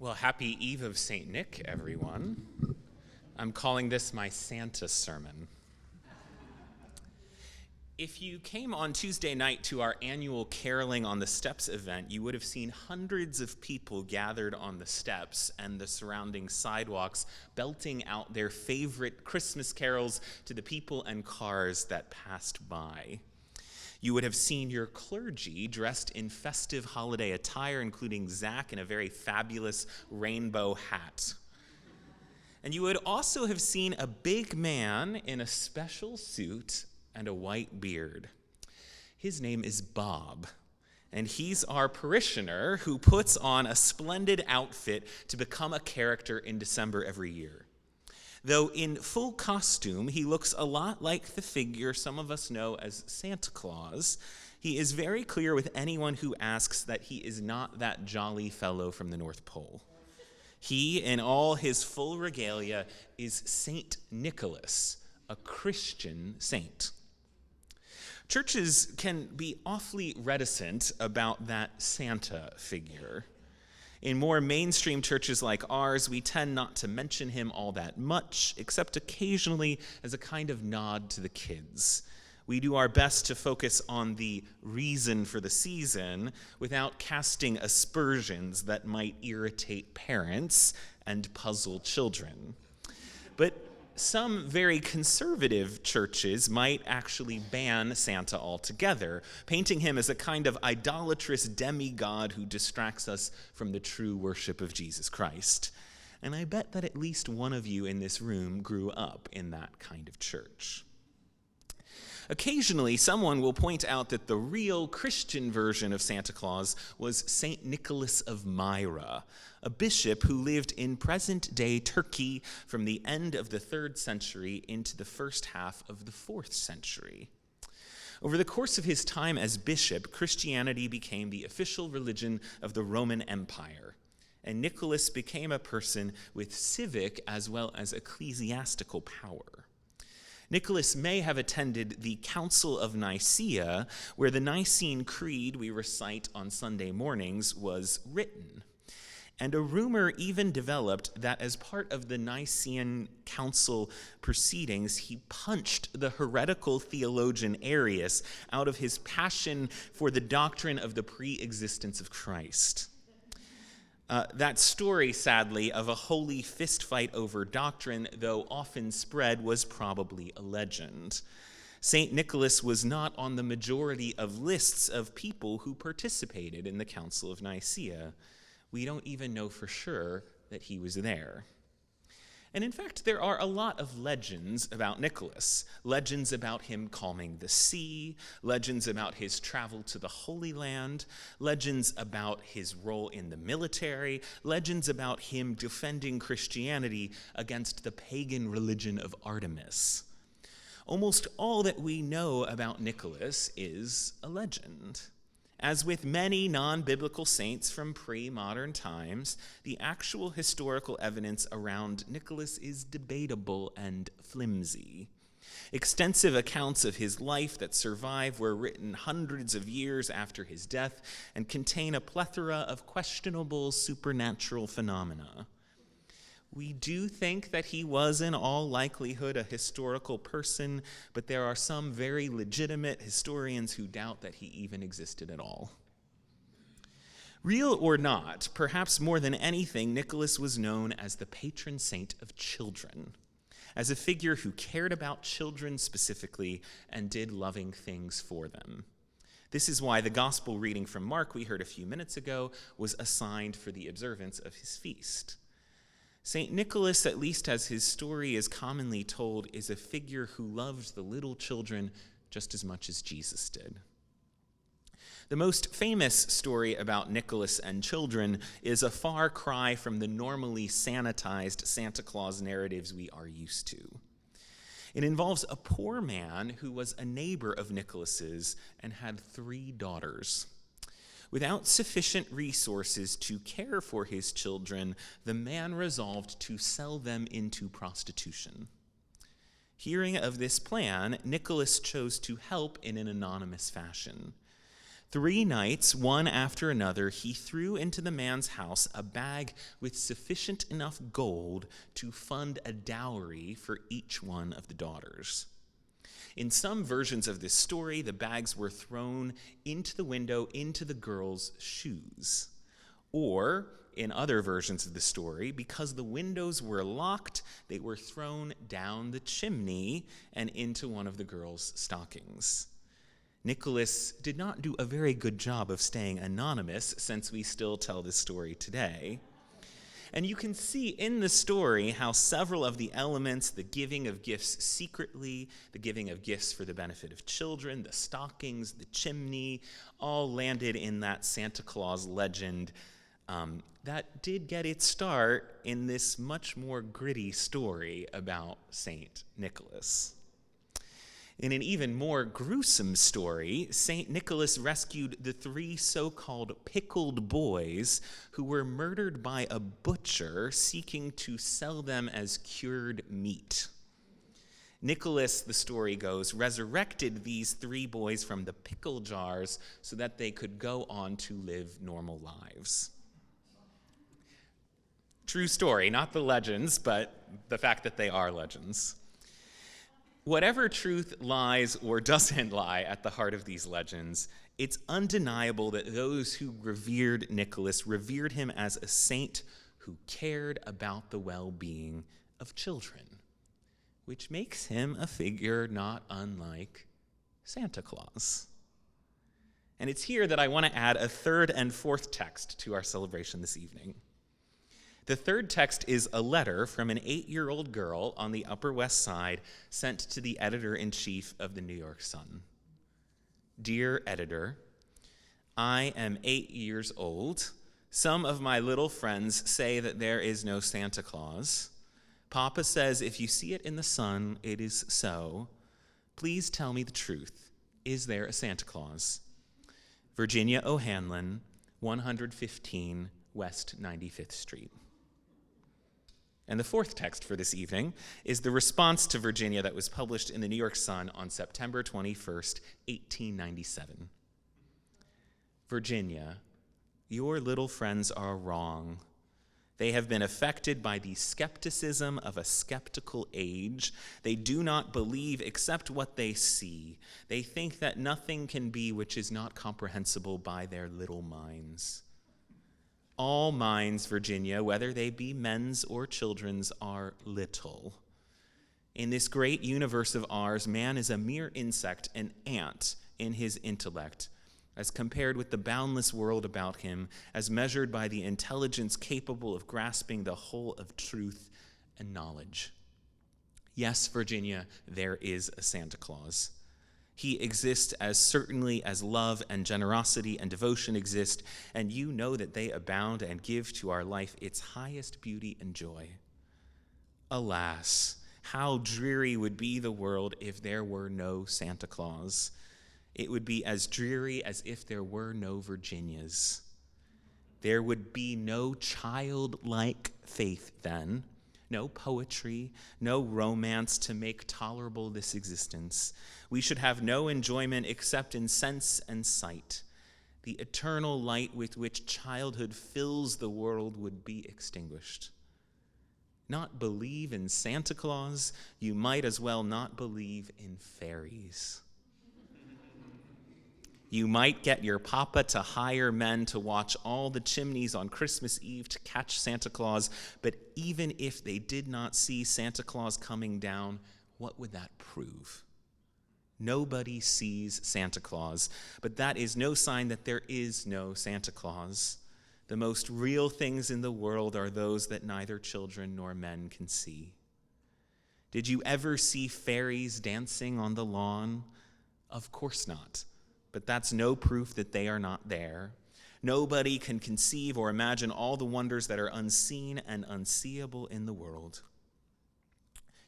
Well, happy Eve of St. Nick, everyone. I'm calling this my Santa sermon. If you came on Tuesday night to our annual Caroling on the Steps event, you would have seen hundreds of people gathered on the steps and the surrounding sidewalks, belting out their favorite Christmas carols to the people and cars that passed by. You would have seen your clergy dressed in festive holiday attire, including Zach in a very fabulous rainbow hat. And you would also have seen a big man in a special suit and a white beard. His name is Bob, and he's our parishioner who puts on a splendid outfit to become a character in December every year. Though in full costume, he looks a lot like the figure some of us know as Santa Claus. He is very clear with anyone who asks that he is not that jolly fellow from the North Pole. He, in all his full regalia, is Saint Nicholas, a Christian saint. Churches can be awfully reticent about that Santa figure. In more mainstream churches like ours, we tend not to mention him all that much, except occasionally as a kind of nod to the kids. We do our best to focus on the reason for the season without casting aspersions that might irritate parents and puzzle children. But some very conservative churches might actually ban Santa altogether, painting him as a kind of idolatrous demigod who distracts us from the true worship of Jesus Christ. And I bet that at least one of you in this room grew up in that kind of church. Occasionally, someone will point out that the real Christian version of Santa Claus was Saint Nicholas of Myra, a bishop who lived in present-day Turkey from the end of the 3rd century into the first half of the 4th century. Over the course of his time as bishop, Christianity became the official religion of the Roman Empire, and Nicholas became a person with civic as well as ecclesiastical power. Nicholas may have attended the Council of Nicaea, where the Nicene Creed we recite on Sunday mornings was written. And a rumor even developed that as part of the Nicene Council proceedings, he punched the heretical theologian Arius out of his passion for the doctrine of the pre-existence of Christ. That story, sadly, of a holy fistfight over doctrine, though often spread, was probably a legend. St. Nicholas was not on the majority of lists of people who participated in the Council of Nicaea. We don't even know for sure that he was there. And in fact, there are a lot of legends about Nicholas. Legends about him calming the sea, legends about his travel to the Holy Land, legends about his role in the military, legends about him defending Christianity against the pagan religion of Artemis. Almost all that we know about Nicholas is a legend. As with many non-biblical saints from pre-modern times, the actual historical evidence around Nicholas is debatable and flimsy. Extensive accounts of his life that survive were written hundreds of years after his death and contain a plethora of questionable supernatural phenomena. We do think that he was in all likelihood a historical person, but there are some very legitimate historians who doubt that he even existed at all. Real or not, perhaps more than anything, Nicholas was known as the patron saint of children, as a figure who cared about children specifically and did loving things for them. This is why the gospel reading from Mark we heard a few minutes ago was assigned for the observance of his feast. St. Nicholas, at least as his story is commonly told, is a figure who loved the little children just as much as Jesus did. The most famous story about Nicholas and children is a far cry from the normally sanitized Santa Claus narratives we are used to. It involves a poor man who was a neighbor of Nicholas's and had 3 daughters. Without sufficient resources to care for his children, the man resolved to sell them into prostitution. Hearing of this plan, Nicholas chose to help in an anonymous fashion. 3 nights, one after another, he threw into the man's house a bag with sufficient enough gold to fund a dowry for each one of the daughters. In some versions of this story, the bags were thrown into the window into the girls' shoes. Or, in other versions of the story, because the windows were locked, they were thrown down the chimney and into one of the girls' stockings. Nicholas did not do a very good job of staying anonymous, since we still tell this story today. And you can see in the story how several of the elements, the giving of gifts secretly, the giving of gifts for the benefit of children, the stockings, the chimney, all landed in that Santa Claus legend that did get its start in this much more gritty story about Saint Nicholas. In an even more gruesome story, St. Nicholas rescued the 3 so-called pickled boys who were murdered by a butcher seeking to sell them as cured meat. Nicholas, the story goes, resurrected these 3 boys from the pickle jars so that they could go on to live normal lives. True story, not the legends, but the fact that they are legends. Whatever truth lies or doesn't lie at the heart of these legends, it's undeniable that those who revered Nicholas revered him as a saint who cared about the well-being of children, which makes him a figure not unlike Santa Claus. And it's here that I want to add a 3rd and 4th text to our celebration this evening. The 3rd text is a letter from an 8-year-old girl on the Upper West Side sent to the editor-in-chief of the New York Sun. Dear editor, I am 8 years old. Some of my little friends say that there is no Santa Claus. Papa says if you see it in the sun, it is so. Please tell me the truth. Is there a Santa Claus? Virginia O'Hanlon, 115 West 95th Street. And the 4th text for this evening is the response to Virginia that was published in the New York Sun on September 21st, 1897. Virginia, your little friends are wrong. They have been affected by the skepticism of a skeptical age. They do not believe except what they see. They think that nothing can be which is not comprehensible by their little minds. All minds, Virginia, whether they be men's or children's, are little. In this great universe of ours, man is a mere insect, an ant in his intellect, as compared with the boundless world about him, as measured by the intelligence capable of grasping the whole of truth and knowledge. Yes, Virginia, there is a Santa Claus. He exists as certainly as love and generosity and devotion exist, and you know that they abound and give to our life its highest beauty and joy. Alas, how dreary would be the world if there were no Santa Claus. It would be as dreary as if there were no Virginias. There would be no childlike faith then, no poetry, no romance to make tolerable this existence. We should have no enjoyment except in sense and sight. The eternal light with which childhood fills the world would be extinguished. Not believe in Santa Claus, you might as well not believe in fairies. You might get your papa to hire men to watch all the chimneys on Christmas Eve to catch Santa Claus, but even if they did not see Santa Claus coming down, what would that prove? Nobody sees Santa Claus, but that is no sign that there is no Santa Claus. The most real things in the world are those that neither children nor men can see. Did you ever see fairies dancing on the lawn? Of course not. But that's no proof that they are not there. Nobody can conceive or imagine all the wonders that are unseen and unseeable in the world.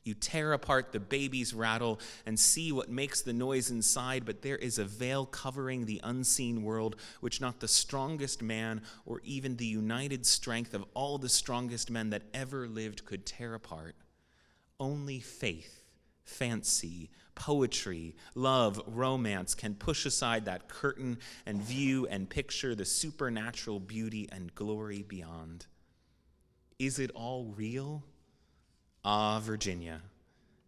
You tear apart the baby's rattle and see what makes the noise inside, but there is a veil covering the unseen world, which not the strongest man or even the united strength of all the strongest men that ever lived could tear apart. Only faith fancy, poetry, love, romance can push aside that curtain and view and picture the supernatural beauty and glory beyond. Is it all real? Ah, Virginia,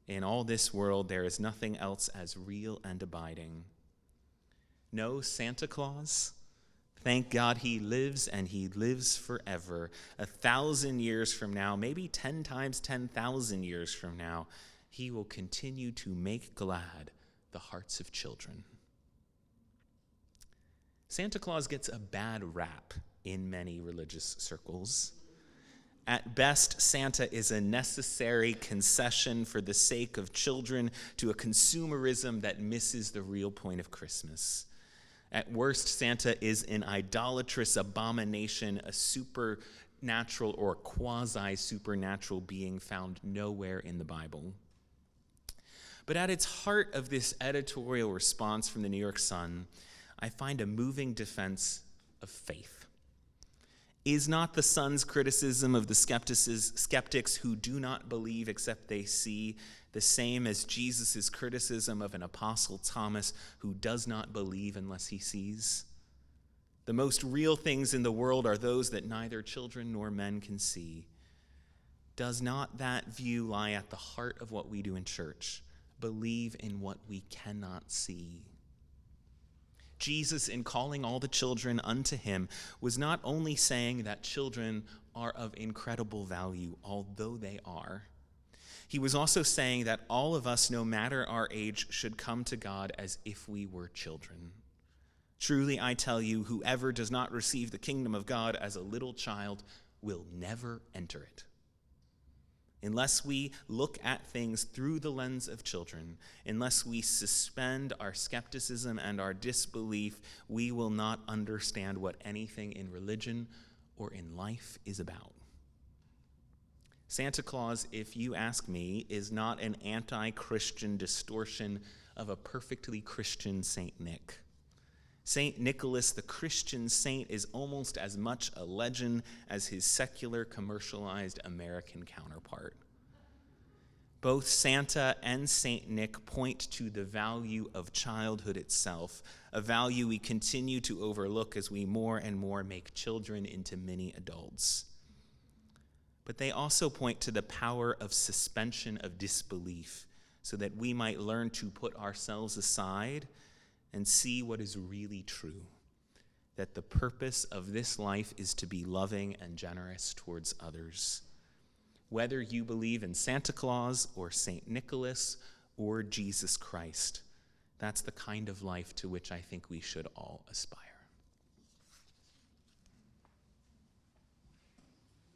in all this world there is nothing else as real and abiding. No Santa Claus? Thank God he lives, and he lives forever. 1,000 years from now, maybe 10 times 10,000 years from now, he will continue to make glad the hearts of children. Santa Claus gets a bad rap in many religious circles. At best, Santa is a necessary concession for the sake of children to a consumerism that misses the real point of Christmas. At worst, Santa is an idolatrous abomination, a supernatural or quasi-supernatural being found nowhere in the Bible. But at its heart of this editorial response from the New York Sun, I find a moving defense of faith. Is not the Sun's criticism of the skeptics who do not believe except they see the same as Jesus' criticism of an apostle Thomas who does not believe unless he sees? The most real things in the world are those that neither children nor men can see. Does not that view lie at the heart of what we do in church? Believe in what we cannot see. Jesus, in calling all the children unto him, was not only saying that children are of incredible value, although they are. He was also saying that all of us, no matter our age, should come to God as if we were children. Truly, I tell you, whoever does not receive the kingdom of God as a little child will never enter it. Unless we look at things through the lens of children, unless we suspend our skepticism and our disbelief, we will not understand what anything in religion or in life is about. Santa Claus, if you ask me, is not an anti-Christian distortion of a perfectly Christian Saint Nick. Saint Nicholas, the Christian saint, is almost as much a legend as his secular, commercialized American counterpart. Both Santa and Saint Nick point to the value of childhood itself, a value we continue to overlook as we more and more make children into mini adults. But they also point to the power of suspension of disbelief, so that we might learn to put ourselves aside and see what is really true, that the purpose of this life is to be loving and generous towards others. Whether you believe in Santa Claus or St. Nicholas or Jesus Christ, that's the kind of life to which I think we should all aspire.